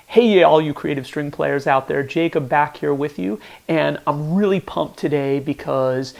Hey, all you creative string players out there, Jacob back here with you, and I'm really pumped today because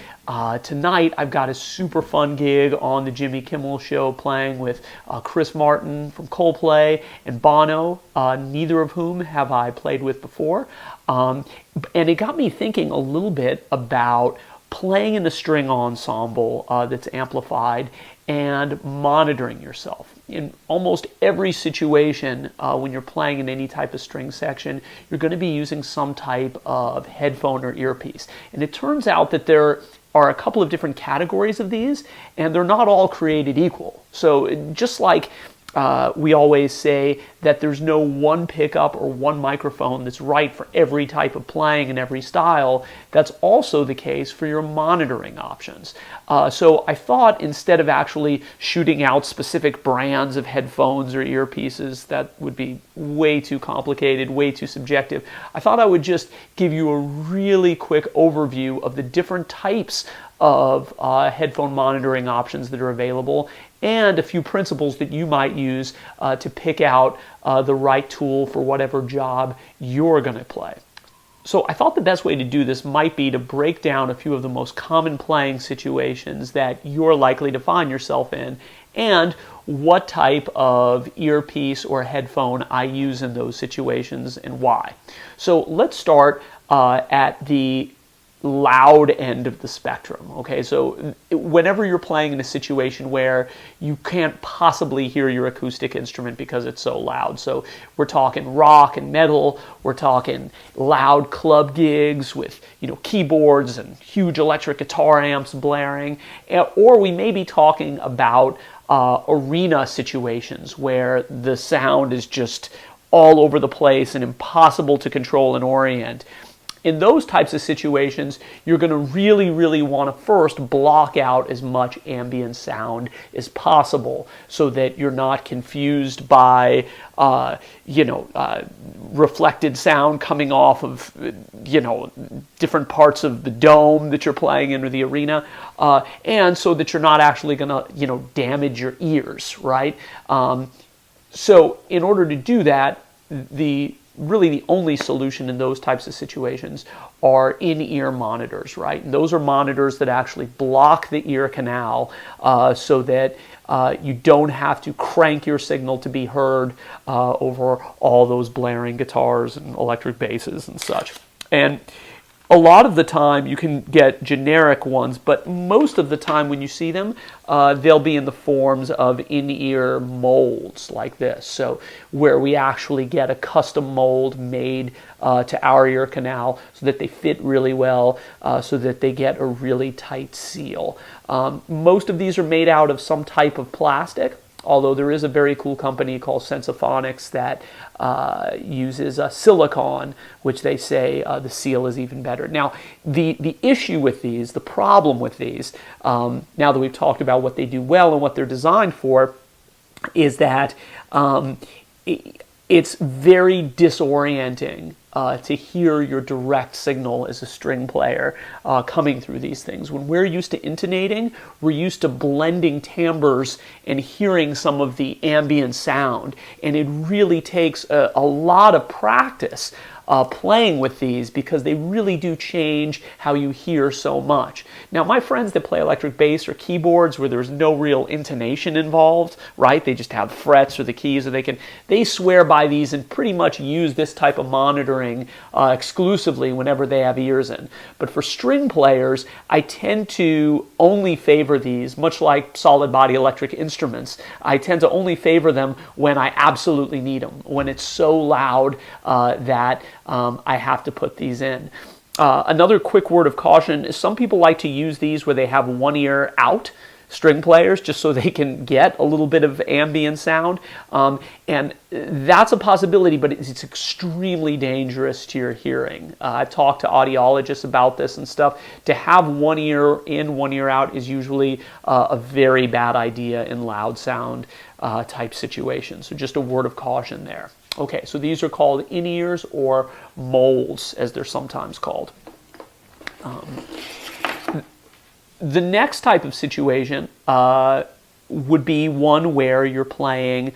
tonight I've got a super fun gig on the Jimmy Kimmel Show playing with Chris Martin from Coldplay and Bono, neither of whom have I played with before. And it got me thinking a little bit about playing in a string ensemble that's amplified and monitoring yourself. In almost every situation, when you're playing in any type of string section, you're going to be using some type of headphone or earpiece. And it turns out that there are a couple of different categories of these, and they're not all created equal. So just like we always say that there's no one pickup or one microphone that's right for every type of playing and every style, that's also the case for your monitoring options. So I thought instead of actually shooting out specific brands of headphones or earpieces, that would be way too complicated, way too subjective. I thought I would just give you a really quick overview of the different types of headphone monitoring options that are available, and a few principles that you might use to pick out the right tool for whatever job you're going to play. So I thought the best way to do this might be to break down a few of the most common playing situations that you're likely to find yourself in, and what type of earpiece or headphone I use in those situations and why. So let's start at the loud end of the spectrum. Okay, so whenever you're playing in a situation where you can't possibly hear your acoustic instrument because it's so loud. So we're talking rock and metal, we're talking loud club gigs with, keyboards and huge electric guitar amps blaring, or we may be talking about arena situations where the sound is just all over the place and impossible to control and orient. In those types of situations, you're going to really, really want to first block out as much ambient sound as possible so that you're not confused by, reflected sound coming off of, different parts of the dome that you're playing in or the arena, and so that you're not actually going to, damage your ears, right? So in order to do that, really the only solution in those types of situations are in-ear monitors, right? And those are monitors that actually block the ear canal so that you don't have to crank your signal to be heard over all those blaring guitars and electric basses and such. And a lot of the time you can get generic ones, but most of the time when you see them, they'll be in the forms of in-ear molds like this. So where we actually get a custom mold made to our ear canal so that they fit really well, so that they get a really tight seal. Most of these are made out of some type of plastic, although there is a very cool company called Sensophonics that uses silicone, which they say the seal is even better. Now, the issue with these, the problem with these, now that we've talked about what they do well and what they're designed for, is that it's very disorienting to hear your direct signal as a string player coming through these things. When we're used to intonating, we're used to blending timbres and hearing some of the ambient sound. And it really takes a lot of practice playing with these because they really do change how you hear so much. Now, my friends that play electric bass or keyboards where there's no real intonation involved, right? They just have frets or the keys, or they swear by these and pretty much use this type of monitoring exclusively whenever they have ears in. But for string players, I tend to only favor these, much like solid body electric instruments. I tend to only favor them when I absolutely need them, when it's so loud that I have to put these in. Another quick word of caution is some people like to use these where they have one ear out, string players, just so they can get a little bit of ambient sound. And that's a possibility, but it's extremely dangerous to your hearing. I've talked to audiologists about this and stuff. To have one ear in, one ear out is usually a very bad idea in loud sound type situations. So just a word of caution there. Okay, so these are called in-ears or molds, as they're sometimes called. The next type of situation would be one where you're playing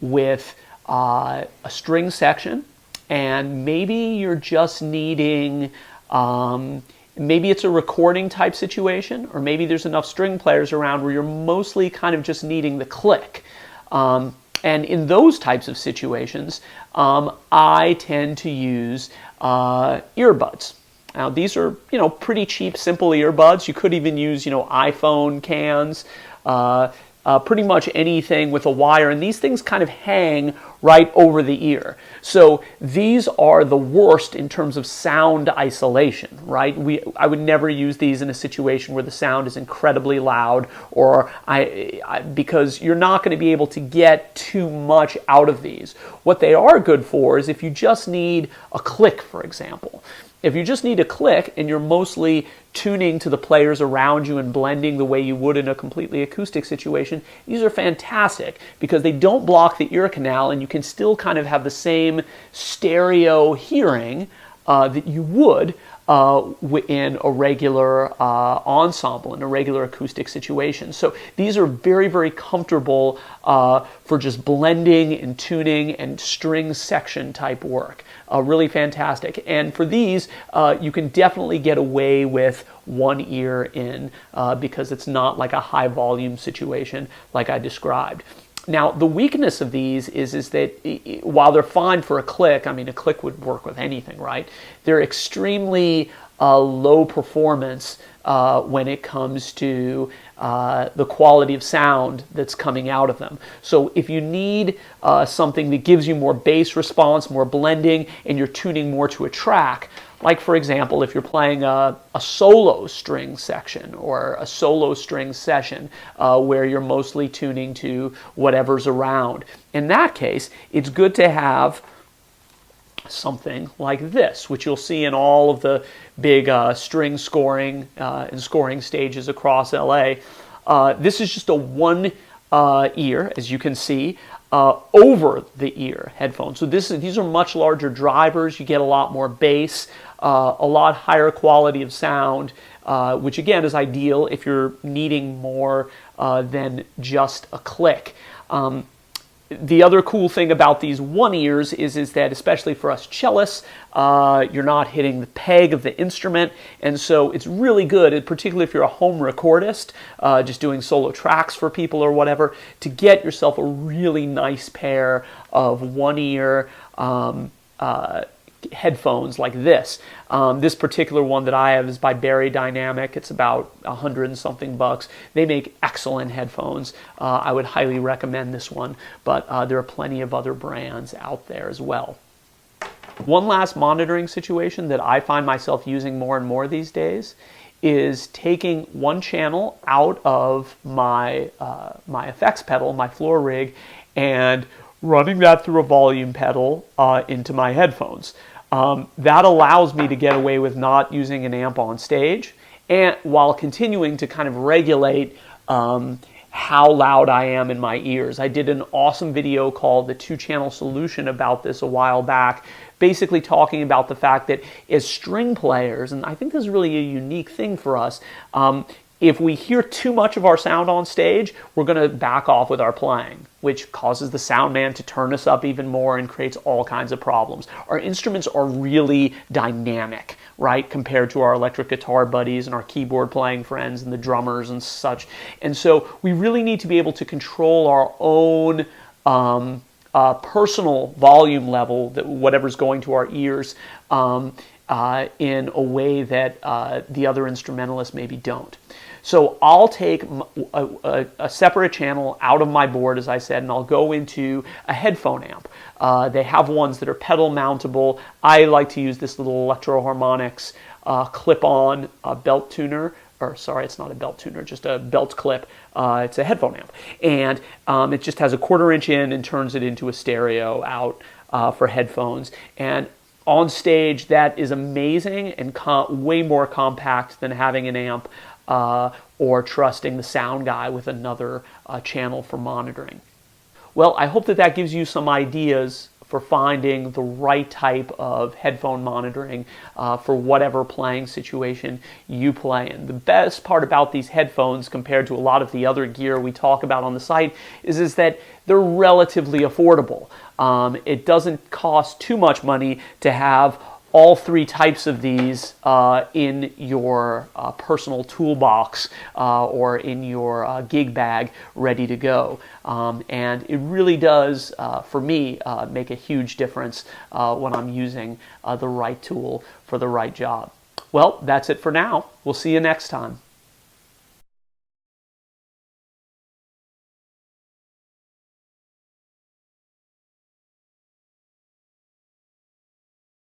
with a string section, and maybe you're just needing, maybe it's a recording type situation, or maybe there's enough string players around where you're mostly kind of just needing the click. And in those types of situations, I tend to use earbuds. Now these are, pretty cheap, simple earbuds. You could even use, iPhone cans, pretty much anything with a wire, and these things kind of hang right over the ear. So these are the worst in terms of sound isolation, right? I would never use these in a situation where the sound is incredibly loud, or because you're not going to be able to get too much out of these. What they are good for is if you just need a click, for example. If you just need a click and you're mostly tuning to the players around you and blending the way you would in a completely acoustic situation, these are fantastic because they don't block the ear canal and you can still kind of have the same stereo hearing that you would in a regular ensemble, in a regular acoustic situation. So these are very, very comfortable for just blending and tuning and string section type work. Really fantastic. And for these, you can definitely get away with one ear in because it's not like a high volume situation like I described. Now, the weakness of these is that while they're fine for a click, I mean, a click would work with anything, right? They're extremely low performance when it comes to the quality of sound that's coming out of them. So if you need something that gives you more bass response, more blending, and you're tuning more to a track, like for example, if you're playing a solo string section or a solo string session where you're mostly tuning to whatever's around, in that case, it's good to have something like this, which you'll see in all of the big string scoring and scoring stages across LA. This is just a one ear, as you can see, over the ear headphones. So these are much larger drivers. You get a lot more bass, a lot higher quality of sound, which again is ideal if you're needing more than just a click. The other cool thing about these one ears is that, especially for us cellists, you're not hitting the peg of the instrument, and so it's really good, particularly if you're a home recordist, just doing solo tracks for people or whatever, to get yourself a really nice pair of one ear headphones like this. This particular one that I have is by Barry Dynamic. It's about $100 and something bucks. They make excellent headphones. I would highly recommend this one, but there are plenty of other brands out there as well. One last monitoring situation that I find myself using more and more these days is taking one channel out of my my effects pedal, my floor rig, and running that through a volume pedal into my headphones. That allows me to get away with not using an amp on stage, and while continuing to kind of regulate how loud I am in my ears. I did an awesome video called The Two-Channel Solution about this a while back, basically talking about the fact that as string players, and I think this is really a unique thing for us, if we hear too much of our sound on stage, we're going to back off with our playing, which causes the sound man to turn us up even more and creates all kinds of problems. Our instruments are really dynamic, right, compared to our electric guitar buddies and our keyboard playing friends and the drummers and such. And so we really need to be able to control our own personal volume level, that whatever's going to our ears, in a way that the other instrumentalists maybe don't. So I'll take a separate channel out of my board, as I said, and I'll go into a headphone amp. They have ones that are pedal mountable. I like to use this little Electro Harmonics clip-on belt tuner, or sorry, it's not a belt tuner, just a belt clip. It's a headphone amp. And it just has a 1/4 inch in and turns it into a stereo out for headphones. And on stage, that is amazing and way more compact than having an amp or trusting the sound guy with another channel for monitoring. Well, I hope that gives you some ideas for finding the right type of headphone monitoring for whatever playing situation you play in. The best part about these headphones compared to a lot of the other gear we talk about on the site is that they're relatively affordable. It doesn't cost too much money to have all three types of these in your personal toolbox or in your gig bag ready to go. And it really does, for me, make a huge difference when I'm using the right tool for the right job. Well, that's it for now. We'll see you next time.